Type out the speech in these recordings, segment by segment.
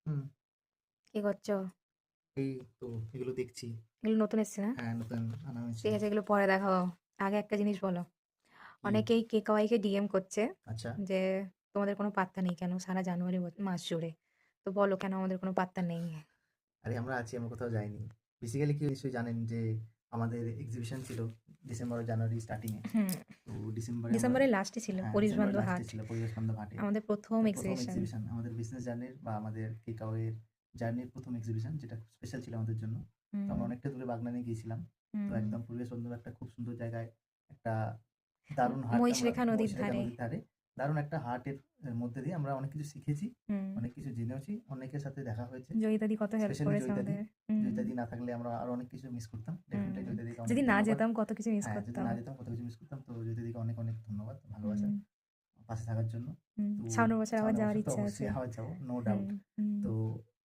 হুম, কি করছো? এই তো এগুলো দেখছি। এগুলো নতুন এসছে না? হ্যাঁ, নতুন আনা হয়েছে। ঠিক আছে, এগুলো পরে দেখাও। আগে একটা জিনিস বলো। কি? অনেকেই কেকাওয়াইকে ডিএম করছে আচ্ছা। যে তোমাদের কোনো পাত্তা নেই কেন সারা জানুয়ারি মাস জুড়ে। তো বলো কেন আমাদের কোনো পাত্তা নেই? আরে আমরা আছি, আমরা কোথাও যাইনি। বেসিক্যালি কি নিশ্চয়ই জানেন যে আমাদের এক্সিবিশন ছিল ডিসেম্বর, জানুয়ারি স্টার্টিং এ। হুম, তো ডিসেম্বরে আমরা ডিসেম্বরের লাস্টে ছিল হ্যাঁ, ডিসেম্বরের পরিশবন্ধু লাস্টে হাট। ছিল পরিবেশ বান্ধব হাটে। আমাদের প্রথম এটা ১ম এক্সিবিশন। এক্সিবিশন আমাদের বিজনেস জার্নির বা আমাদের টেকঅ্যাওয়ে এর জার্নির ১ম এক্সিবিশন, যেটা খুব স্পেশাল ছিল আমাদের জন্য। তো হুম, আমরা অনেকটা দূরে বাগনানে গিয়েছিলাম। তো হুম। একদম পরিবেশ বান্ধব একটা খুব সুন্দর জায়গায় একটা দারুণ হাট আমরা মহিষরেখা নদীর মহিষরেখা ধারে। নদীর ধারে দারুণ একটা হাটের মধ্যে দিয়ে আমরা অনেক কিছু শিখেছি, হুম। অনেক কিছু জেনেওছি, অনেকের সাথে দেখা হয়েছে। জয়িতাদি কত হেল্প স্পেশালি করেছে জয়িতাদি। আমাদের। হুম, জয়িতাদি না থাকলে আমরা আরো অনেক কিছু মিস করতাম। হুম। ডেফিনিটলি জয়িতাদিকে অনেক যদি না ধন্যবাদ। যেতাম কত কিছু মিস হ্যাঁ, যদি করতাম। না যেতাম কত কিছু মিস করতাম। তো জয়িতাদিকে অনেক, অনেক ধন্যবাদ, ভালোবাসা হুম, পাশে থাকার জন্য। হুম। তো সামনের বছর আবার সামনের যাওয়ার বছর তো ইচ্ছা আছে। অবশ্যই আবার যাবো, নো হুম, ডাউট। হুম, তো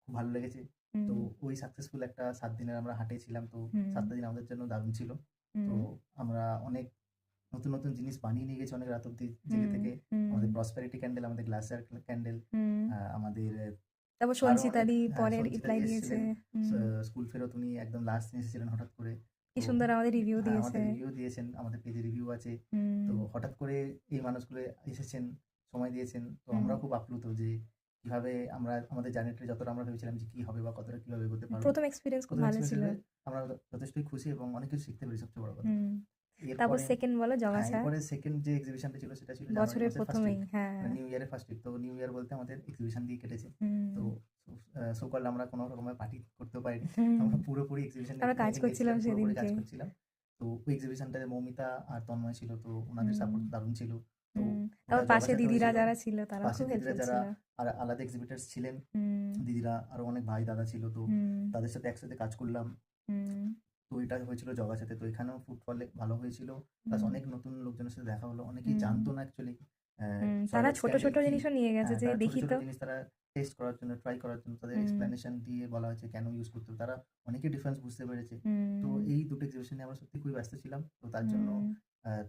খুব ভালো লেগেছে। তো হুম, ওই সাকসেসফুল একটা ৭ দিনের আমরা হাটে ছিলাম। তো হুম, ৭ টা দিন আমাদের জন্য দারুণ ছিল। তো হুম, আমরা অনেক নতুন, নতুন জিনিস বানিয়ে নিয়ে গেছি অনেক রাত অব্দি জেগে হুম, থেকে। হুম, আমাদের প্রসপেরিটি ক্যান্ডেল, আমাদের গ্লাসিয়ার ক্যান্ডেল, হুম। আমাদের তারপর আরো অনেক, সঞ্চিতাদি হ্যাঁ, পরে রিপ্লাই সঞ্চিতাদি দিয়েছে। এসেছিলেন। স হুম। স্কুল ফেরত উনি একদম লাস্ট দিন এসেছিলেন হঠাৎ করে। কি তো সুন্দর আমাদের রিভিউ হ্যাঁ, দিয়েছে। আমাদের রিভিউ দিয়েছেন। আমাদের পেজে রিভিউ আছে। হুম, তো হঠাৎ করে এই মানুষগুলো এসেছেন, সময় দিয়েছেন। তো হুম। আমরাও খুব আপ্লুত যে কিভাবে আমরা আমাদের জার্নিটা যতটা আমরা ভেবেছিলাম যে কি হবে বা কতটা কিভাবে এগোতে পারবো। ১ম এক্সপেরিয়েন্স খুব ১ম ভালো এক্সপেরিয়েন্স ছিল। হিসেবে আমরা যথেষ্টই খুশি এবং অনেক কিছু শিখতে পেরেছি, সবচেয়ে বড় কথা। হুম। তারপর এরপরে 2nd বলো হ্যাঁ, জগাছা। এরপরে 2nd যে এক্সিবিশনটা ছিল সেটা ছিল জানুয়ারি বছরের মাসের 1st ১ম এই। উইক। হ্যাঁ। মানে নিউ ইয়ারের 1st উইক। তো নিউ ইয়ার বলতে আমাদের এক্সিবিশন দিয়ে কেটেছে। হুম, তো সো কল্ড আমরা কোনো রকমের পার্টি করতেও পারিনি। তো হুম। আমরা পুরোপুরি এক্সিবিশন আমরা কাজ এ করছিলাম গেছিলাম, পুরোপুরি কাজ সেদিনকে। করছিলাম। তো ওই এক্সিবিশনটাতে মৌমিতা আর তন্ময় ছিল। তো উনাদের হুম, সাপোর্ট দারুণ ছিল। তো হুম। ওটা তারপর পাশে জগাসাতে দিদিরা হয়েছিল। যারা ছিল তারাও পাশের খুব দিদিরা হেল্পফুল যারা ছিল। আলাদা এক্সিবিটরস ছিলেন, হুম, দিদিরা আরো অনেক ভাই দাদা ছিল। তো হুম, তাদের সাথে একসাথে কাজ করলাম। হুম, তো এটা হয়েছিল জগাসাতে। তো এখানেও ফুটফল ভালো হয়েছিল। প্লাস হুম, অনেক নতুন লোকজনের সাথে দেখা হলো। অনেকেই হুম, জানতো না অ্যাকচুয়ালি হুম। তারা সয়ারক্স ছোট, ক্যান্ডেল ছোট কি? জিনিসও নিয়ে গেছে হ্যাঁ, যে তারা ছোট, দেখি ছোট তো। জিনিস তারা টেস্ট করার জন্য, ট্রাই করার জন্য তাদের হুম, এক্সপ্লেনেশন দিয়ে বলা হয়েছে কেন ইউজ করতে হবে। তারা অনেকেই ডিফারেন্স বুঝতে পেরেছে। তো হুম, এই দুটো এক্সিবিশনে আমরা সত্যিই খুবই ব্যস্ত ছিলাম। তো তার জন্য হুম,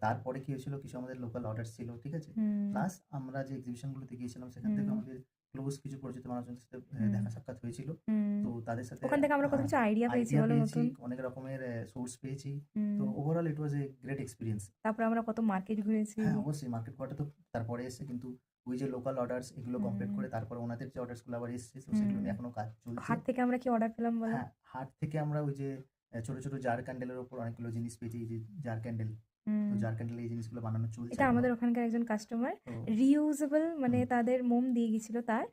তারপরে কি হয়েছিল, কিছু আমাদের লোকাল অর্ডারস ছিল। ঠিক আছে? হুম, প্লাস আমরা যে এক্সিবিশন গুলোতে গিয়েছিলাম সেখান হুম, থেকেও আমাদের ক্লোজ কিছু পরিচিত মানুষজনদের সাথে হুম, দেখা সাক্ষাৎ হয়েছিল। হুম। তো তাদের সাথে ওখান থেকে আমরা কত হ্যাঁ, কিছু আইডিয়া পেয়েছি আইডিয়া বলো পেয়েছি, নতুন। অনেক রকমের সোর্স পেয়েছি। তো hmm. Overall it was a great experience. তারপর আমরা কত মার্কেট ঘুরেছি। হ্যাঁ, অবশ্যই মার্কেট করাটা তো তারপরে এসছে, কিন্তু ওই যে লোকাল অর্ডারস এগুলো কমপ্লিট হুম, করে তারপরে ওনাদের যে অর্ডারস গুলো আবার এসছে, তো সেগুলো হুম। নিয়ে এখনো কাজ চলছে। হাট থেকে আমরা কি অর্ডার পেলাম বলো? হ্যাঁ, হাট থেকে আমরা ওই যে ছোট, ছোট জার ক্যান্ডেলের উপর অনেকগুলো জিনিস পেয়েছি। এই যে জার ক্যান্ডেল। তো হুম। জার ক্যান্ডেল এই জিনিসগুলো বানানো চলছে এটা এখনো। আমাদের ওখানকার একজন কাস্টমার তো রিইউজেবল মানে হুম, তাদের মোম দিয়ে গেছিল তার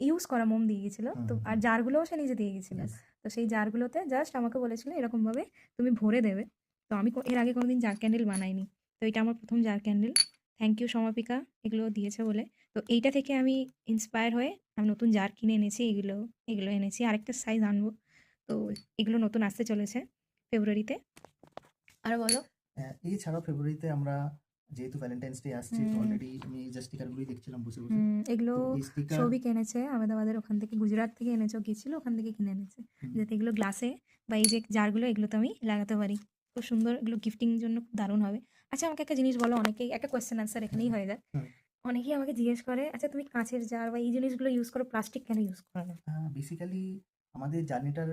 ইউজ করা মোম দিয়ে গেছিল হুম, তো হুম, আর হুম। জারগুলোও সে নিজে দিয়ে গেছিল। ইয়েস। তো সেই জারগুলোতে জাস্ট আমাকে বলেছিল এরকম ভাবে তুমি ভরে দেবে। তো আমি এর আগে কোনোদিন জার ক্যান্ডেল বানাইনি। তো এটা আমার প্রথম জার ক্যান্ডেল। থ্যাংক ইউ সমাপিকা এগুলো দিয়েছে বলে। তো এইটা থেকে আমি ইন্সপায়ার হয়ে আমি নতুন জার কিনে এনেছি, এগুলো এগুলো এনেছি, আরেকটা সাইজ আনবো। তো এগুলো নতুন আসতে চলেছে ফেব্রুয়ারিতে। আর বলো। এছাড়াও ফেব্রুয়ারিতে আমরা, যেহেতু ভ্যালেন্টাইন্স ডে আসছে, তো হুম। অলরেডি আমি এই যে স্টিকারগুলোই দেখছিলাম বসে, বসে। হুম, এগুলো তো এই স্টিকার সৌভিক এনেছে আহমেদাবাদের ওখান থেকে, গুজরাট থেকে এনেছে, ও গেছিল ওখান থেকে কিনে এনেছে। হুম, যাতে এগুলো গ্লাসে বা এই যে জারগুলো এগুলোতে আমি লাগাতে পারি। খুব সুন্দর, এগুলো গিফটিং জন্য খুব দারুণ হবে। আচ্ছা আমাকে একটা জিনিস বলো, অনেকেই একটা কোয়েশ্চেন আনসার হুম, এখানেই হয়ে যায়। হুম। অনেকেই আমাকে জিজ্ঞেস করে আচ্ছা তুমি কাঁচের জার বা এই জিনিসগুলো ইউজ করো, প্লাস্টিক কেন ইউজ করো না? বেসিক্যালি আমাদের জার্নিটার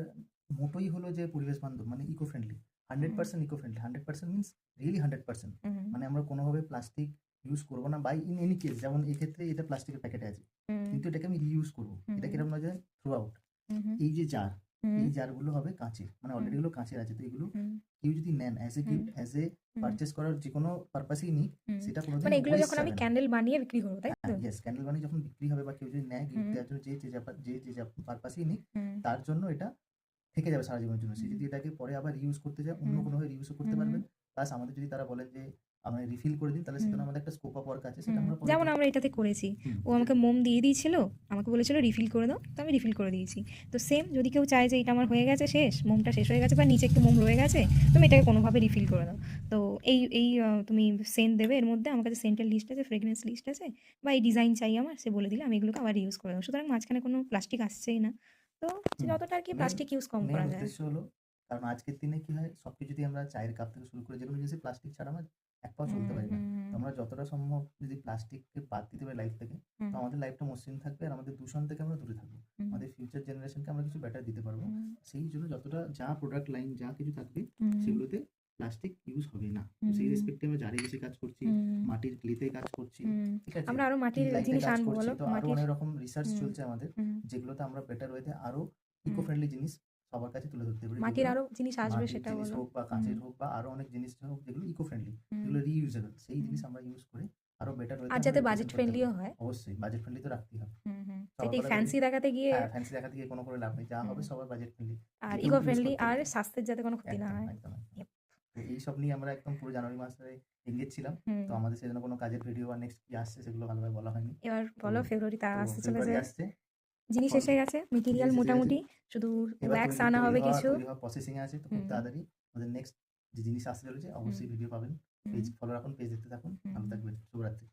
মোটোই হলো যে পরিবেশ বান্ধব, মানে ইকো ফ্রেন্ডলি। হুম, 100% ইকো ফ্রেন্ডলি। 100% means really 100%। হুম, মানে আমরা কোনোভাবে প্লাস্টিক ইউজ করবো না, বাই ইন এনি কেস। যেমন এই ক্ষেত্রে এটা প্লাস্টিকের প্যাকেটে আছে। হুম, কিন্তু এটাকে আমি রিইউজ করবো। এটা হুম, কিরকম নয় যে থ্রু আউট। হুম, হুম, এই যে জার, হুম, এই জারগুলো হবে কাঁচের। মানে হুম, অলরেডি এগুলো কাঁচের আছে। তো এগুলো হুম, কেউ যদি নেন as a hmm, gift, as a hmm, purchase করার যেকোনো পারপাসেই নিক, হুম। সেটা কোনোদিন মানে এগুলো ওয়েস্ট যখন আমি যাবে না। ক্যান্ডেল বানিয়ে বিক্রি করবো তাই হ্যাঁ, তো? ইয়েস, ক্যান্ডেল বানিয়ে যখন বিক্রি হবে বা কেউ যদি নেয় গিফট হুম, দেওয়ার জন্য, যে পারপাসেই নিক, হুম, তার জন্য এটা থেকে যাবে সারা জীবনের জন্য। সে হুম, যদি এটাকে পরে আবার রিউজ করতে চায়, অন্য হুম, কোনোভাবে রিউজও করতে হুম, পারবেন। প্লাস আমাদের যদি তারা বলেন যে আমায় রিফিল করে দিন, তাহলে হুম। সেখানে আমাদের একটা স্কোপ অফ ওয়ার্ক আছে, সেটা হুম, আমরা করে যেমন দিই। আমরা এটাতে করেছি। হুম, ও আমাকে মোম দিয়ে দিয়েছিল। আমাকে বলেছিল রিফিল করে দাও। তো আমি রিফিল করে দিয়েছি। তো সেম যদি কেউ চায় যে এটা আমার হয়ে গেছে শেষ, মোমটা শেষ হয়ে গেছে বা নিচে একটু মোম রয়ে গেছে, তুমি এটাকে কোনোভাবে রিফিল করে দাও। তো তুমি সেন্ট দেবে এর মধ্যে। আমার কাছে সেন্টের লিস্ট আছে, ফ্রেগ্রেন্স লিস্ট আছে বা এই ডিজাইন চাই আমার, সে বলে দিলে আমি এগুলোকে আবার ইউজ করে দেবো। সুতরাং মাঝখানে কোনো প্লাস্টিক আসছেই না। তো হুম। যতটা আর কি মেইন প্লাস্টিক ইউজ কম মেইন করা যায়। উদ্দেশ্য হলো, কারণ আজকের দিনে কি হয়, সবকিছুতেই আমরা চায়ের কাপ থেকে শুরু করে যেকোনো জিনিসে প্লাস্টিক ছাড়া আমরা এক পাও চলতে হুম, পারি না। হুম, তো আমরা যতটা সম্ভব যদি প্লাস্টিককে বাদ দিতে পারি লাইফ থেকে, তো হুম, আমাদের লাইফটা মসৃণ থাকবে আর আমাদের দূষণ থেকে আমরা দূরে থাকবো। হুম, আমাদের ফিউচার জেনারেশনকে আমরা কিছু বেটার দিতে পারবো। হুম, সেই জন্য যতটা যা প্রোডাক্ট লাইন যা কিছু থাকবে হুম, সেগুলোতে প্লাস্টিক ইউজ হবে না। তো সেই হুম, রেসপেক্টে আমরা জারে বেশি কাজ করছি, হুম, মাটির ক্লেতে কাজ করছি, হুম। ঠিক আছে? আমরা আরো টি মাটির লাইটে জিনিস কাজ আনবো করছি। বলো? তো আরো মাটির অনেক রকম রিসার্চ হুম, চলছে আমাদের, হুম, যেগুলোতে আমরা বেটার ওয়েতে আরো ইকো হুম। ফ্রেন্ডলি জিনিস সবার কাছে তুলে ধরতে পারি। মাটির যেগুলো আরো জিনিস আসবে মাটির সেটা জিনিস বলো? হোক বা হুম, কাঁচের হোক বা আরো অনেক জিনিস হোক যেগুলো ইকো ফ্রেন্ডলি, হুম, যেগুলো রিইউজেবল, সেই হুম। জিনিস আমরা ইউজ করে আরো বেটার ওয়েতে আর আমরা যাতে বাজেট রেপ্রেজেন্ট করতে ফ্রেন্ডলিও পারি। হয়। অবশ্যই বাজেট ফ্রেন্ডলি তো রাখতেই হবে। হুম, হুম। সবার এটাই কথা ভেবে ফ্যান্সি দেখাতে গিয়ে হ্যাঁ, ফ্যান্সি দেখা থেকে কোনো করে লাভ নেই। যা হবে হুম। সবার বাজেট ফ্রেন্ডলি। আর যে কেউ ইকো ইউজ ফ্রেন্ডলি করতে আর পারে। স্বাস্থ্যের যাতে কোনো ক্ষতি না একদম, হয়। একদম, একদম। ইয়েপ তো এইসব নিয়ে আমরা একদম পুরো জানুয়ারি মাসে এনগেজ ছিলাম। হুম। তো আমাদের সেজন্য কোনো কাজের ভিডিও বা নেক্সট কি আসছে সেগুলো ভালোভাবে বলা হয়নি। এবার তো বলো ফেব্রুয়ারি তো আসতে চলেছে। ফেব্রুয়ারি আসছে। জিনিস এখন এসে গেছে, মেটেরিয়াল জিনিস এসে গেছে। মোটামুটি শুধু এবার ওয়্যাক্স আনা তৈরি হবে হওয়া কিছু। প্রসেসিং এ আছে। তো খুব হুম, তাড়াতাড়ি আমাদের নেক্সট যে জিনিস আসতে চলেছে হুম, অবশ্যই ভিডিও পাবেন। হুম, পেজ ফলো রাখুন, পেজ দেখতে থাকুন। হুম। ভালো থাকবেন। শুভরাত্রি।